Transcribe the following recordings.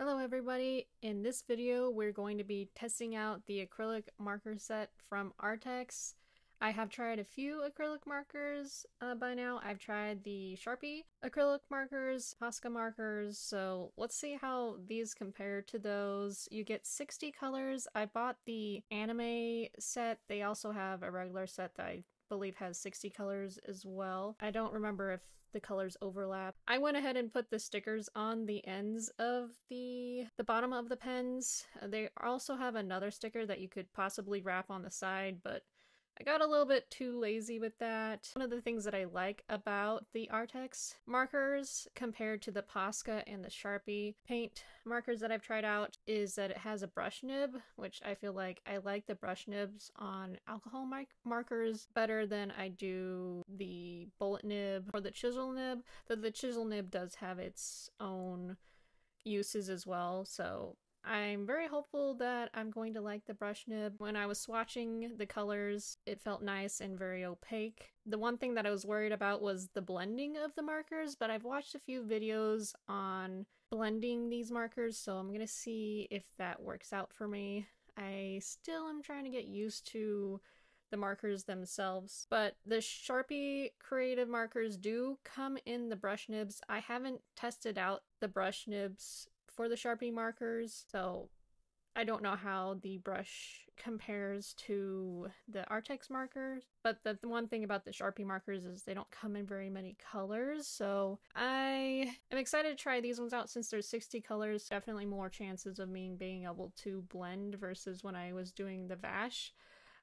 Hello everybody, in this video we're going to be testing out the acrylic marker set from Arrtx. I have tried a few acrylic markers by now. I've tried the Sharpie acrylic markers, Posca markers, so let's see how these compare to those. You get 60 colors. I bought the anime set. They also have a regular set that I believe has 60 colors as well. I don't remember if the colors overlap. I went ahead and put the stickers on the ends of the bottom of the pens. They also have another sticker that you could possibly wrap on the side, but I got a little bit too lazy with that. One of the things that I like about the Arrtx markers compared to the Posca and the Sharpie paint markers that I've tried out is that it has a brush nib, which I feel like I like the brush nibs on alcohol markers better than I do the bullet nib or the chisel nib, though the chisel nib does have its own uses as well, so I'm very hopeful that I'm going to like the brush nib. When I was swatching the colors, it felt nice and very opaque. The one thing that I was worried about was the blending of the markers, but I've watched a few videos on blending these markers, so I'm gonna see if that works out for me. I still am trying to get used to the markers themselves, but the Sharpie creative markers do come in the brush nibs. I haven't tested out the brush nibs for the Sharpie markers, so I don't know how the brush compares to the Arrtx markers, but the one thing about the Sharpie markers is they don't come in very many colors, so I am excited to try these ones out since there's 60 colors. Definitely more chances of me being able to blend versus when I was doing the Vash,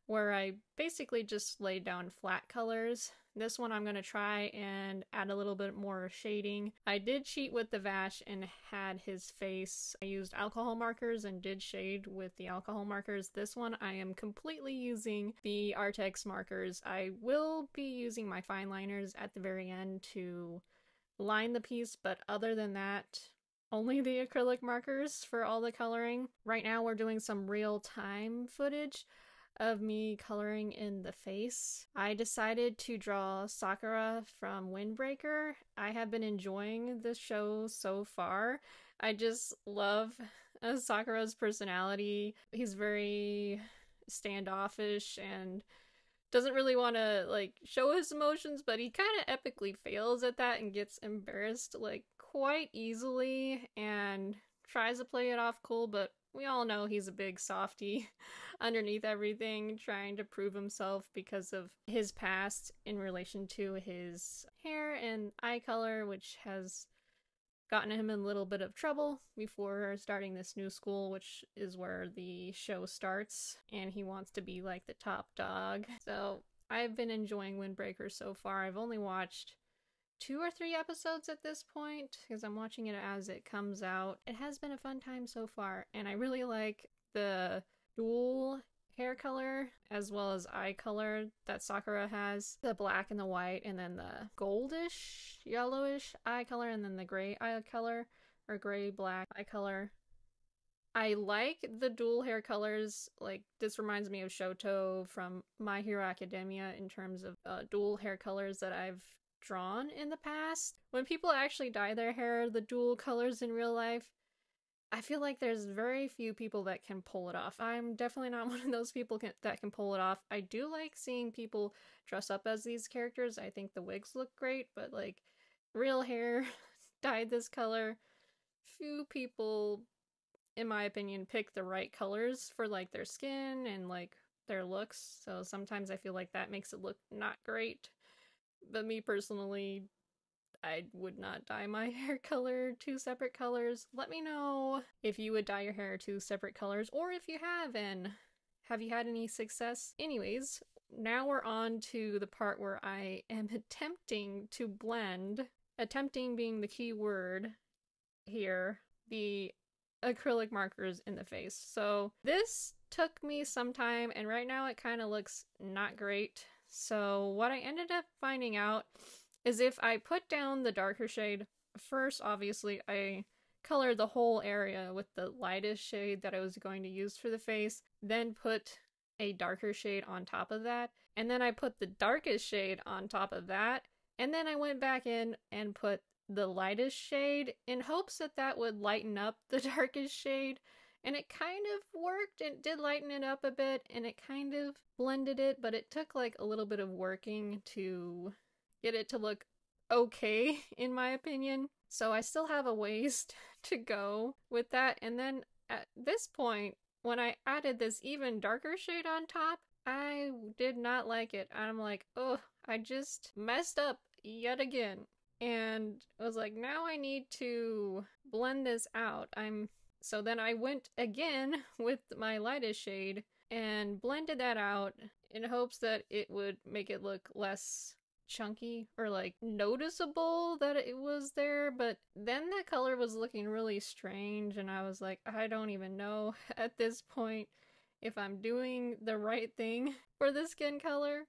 where I basically just laid down flat colors. This one I'm going to try and add a little bit more shading. I did cheat with the Vash and had his face. I used alcohol markers and did shade with the alcohol markers. This one I am completely using the Arrtx markers. I will be using my fine liners at the very end to line the piece, but other than that, only the acrylic markers for all the coloring. Right now we're doing some real-time footage of me coloring in the face. I decided to draw Sakura from Windbreaker. I have been enjoying this show so far. I just love Sakura's personality. He's very standoffish and doesn't really want to show his emotions, but he kind of epically fails at that and gets embarrassed quite easily and tries to play it off cool, but we all know he's a big softie underneath everything, trying to prove himself because of his past in relation to his hair and eye color, which has gotten him in a little bit of trouble before starting this new school, which is where the show starts, and he wants to be like the top dog. So I've been enjoying Windbreaker so far. I've only watched 2 or 3 episodes at this point because I'm watching it as it comes out. It has been a fun time so far, and I really like the dual hair color as well as eye color that Sakura has. The black and the white, and then the goldish, yellowish eye color, and then the gray eye color, or gray-black eye color. I like the dual hair colors. This reminds me of Shoto from My Hero Academia in terms of dual hair colors that I've drawn in the past. When people actually dye their hair the dual colors in real life, I feel like there's very few people that can pull it off. I'm definitely not one of those people that can pull it off. I do like seeing people dress up as these characters. I think the wigs look great, but real hair dyed this color, few people, in my opinion, pick the right colors for their skin and their looks. So sometimes I feel like that makes it look not great. But me personally, I would not dye my hair color 2 separate colors. Let me know if you would dye your hair 2 separate colors, or if you have, and have you had any success? Anyways, now we're on to the part where I am attempting to blend, attempting being the key word here, the acrylic markers in the face. So this took me some time, and right now it kind of looks not great. So what I ended up finding out is if I put down the darker shade first, obviously I colored the whole area with the lightest shade that I was going to use for the face, then put a darker shade on top of that, and then I put the darkest shade on top of that, and then I went back in and put the lightest shade in hopes that that would lighten up the darkest shade. And it kind of worked. It did lighten it up a bit and it kind of blended it, but it took like a little bit of working to get it to look okay, in my opinion. So I still have a ways to go with that. And then at this point, when I added this even darker shade on top, I did not like it. I'm like, oh, I just messed up yet again. And I was like, now I need to blend this out. So then I went again with my lightest shade and blended that out in hopes that it would make it look less chunky or like noticeable that it was there. But then that color was looking really strange and I was like, I don't even know at this point if I'm doing the right thing for the skin color.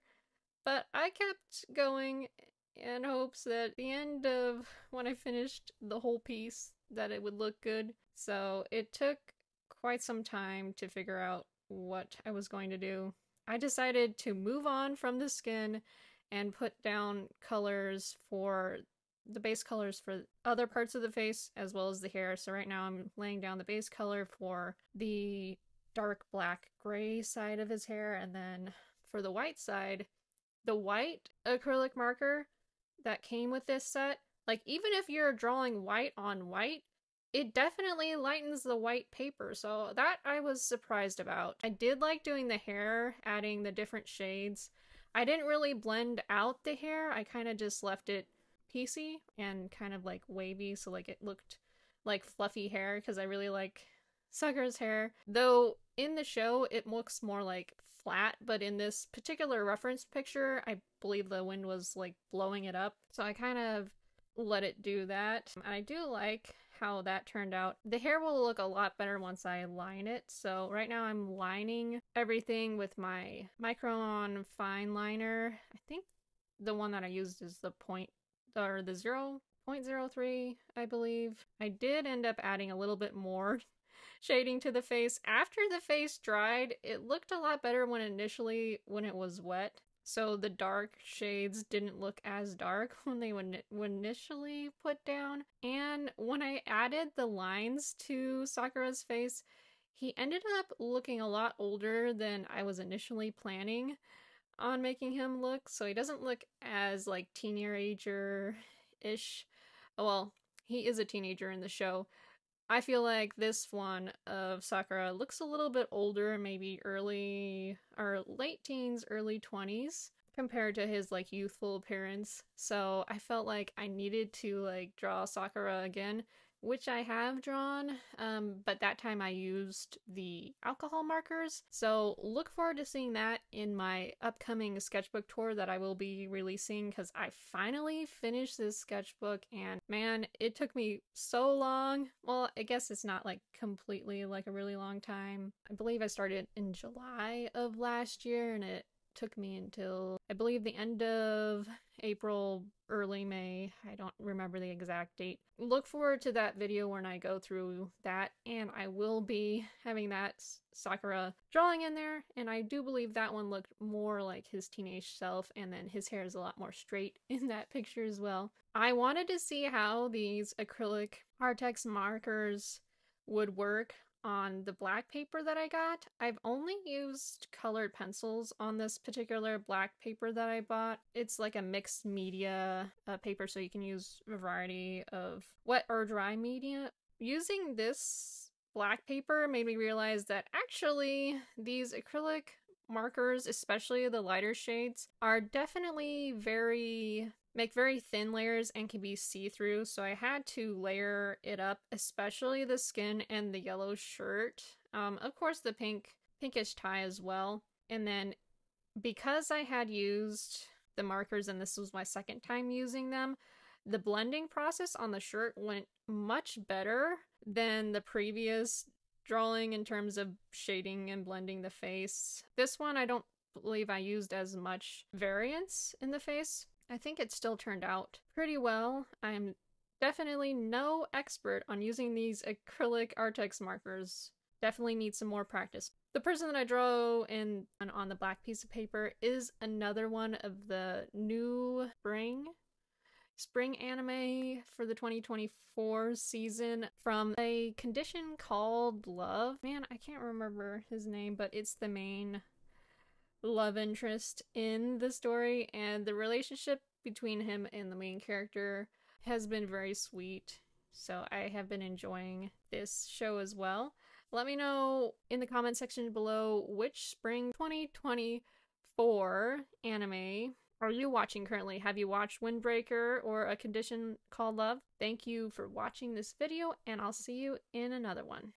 But I kept going in hopes that at the end of when I finished the whole piece that it would look good. So it took quite some time to figure out what I was going to do. I decided to move on from the skin and put down colors for the base colors for other parts of the face as well as the hair. So right now I'm laying down the base color for the dark black gray side of his hair, and then for the white side, the white acrylic marker that came with this set, like even if you're drawing white on white, it definitely lightens the white paper, so that I was surprised about. I did like doing the hair, adding the different shades. I didn't really blend out the hair, I kind of just left it piecey and kind of like wavy, so like it looked like fluffy hair because I really like Sakura's hair. Though in the show it looks more like flat, but in this particular reference picture I believe the wind was like blowing it up, so I kind of let it do that. I do like how that turned out. The hair will look a lot better once I line it, so right now I'm lining everything with my Micron fine liner. I think the one that I used is the 0.03, I believe. I did end up adding a little bit more shading to the face. After the face dried, it looked a lot better when it was wet. So the dark shades didn't look as dark when they were initially put down. And when I added the lines to Sakura's face, he ended up looking a lot older than I was initially planning on making him look. So he doesn't look as like teenager-ish. Well, he is a teenager in the show. I feel like this one of Sakura looks a little bit older, maybe early or late teens, early 20s compared to his like youthful appearance. So I felt like I needed to like draw Sakura again, which I have drawn, but that time I used the alcohol markers. So look forward to seeing that in my upcoming sketchbook tour that I will be releasing, because I finally finished this sketchbook and man, it took me so long. Well, I guess it's not like completely like a really long time. I believe I started in July of last year and it took me until I believe the end of April, early May. I don't remember the exact date. Look forward to that video when I go through that, and I will be having that Sakura drawing in there, and I do believe that one looked more like his teenage self, and then his hair is a lot more straight in that picture as well. I wanted to see how these acrylic Arrtx markers would work on the black paper that I got. I've only used colored pencils on this particular black paper that I bought. It's like a mixed media paper, so you can use a variety of wet or dry media. Using this black paper made me realize that actually these acrylic markers, especially the lighter shades, are definitely make very thin layers and can be see-through, so I had to layer it up, especially the skin and the yellow shirt. Of course the pinkish tie as well. And then because I had used the markers and this was my second time using them, the blending process on the shirt went much better than the previous drawing in terms of shading and blending the face. This one I don't believe I used as much variance in the face. I think it still turned out pretty well. I'm definitely no expert on using these acrylic Arrtx markers. Definitely need some more practice. The person that I draw on the black piece of paper is another one of the new spring spring anime for the 2024 season from a condition called Love. Man, I can't remember his name, but it's the main love interest in the story, and the relationship between him and the main character has been very sweet. So I have been enjoying this show as well. Let me know in the comment section below which spring 2024 anime are you watching currently. Have you watched Windbreaker or A Condition Called Love? Thank you for watching this video, and I'll see you in another one.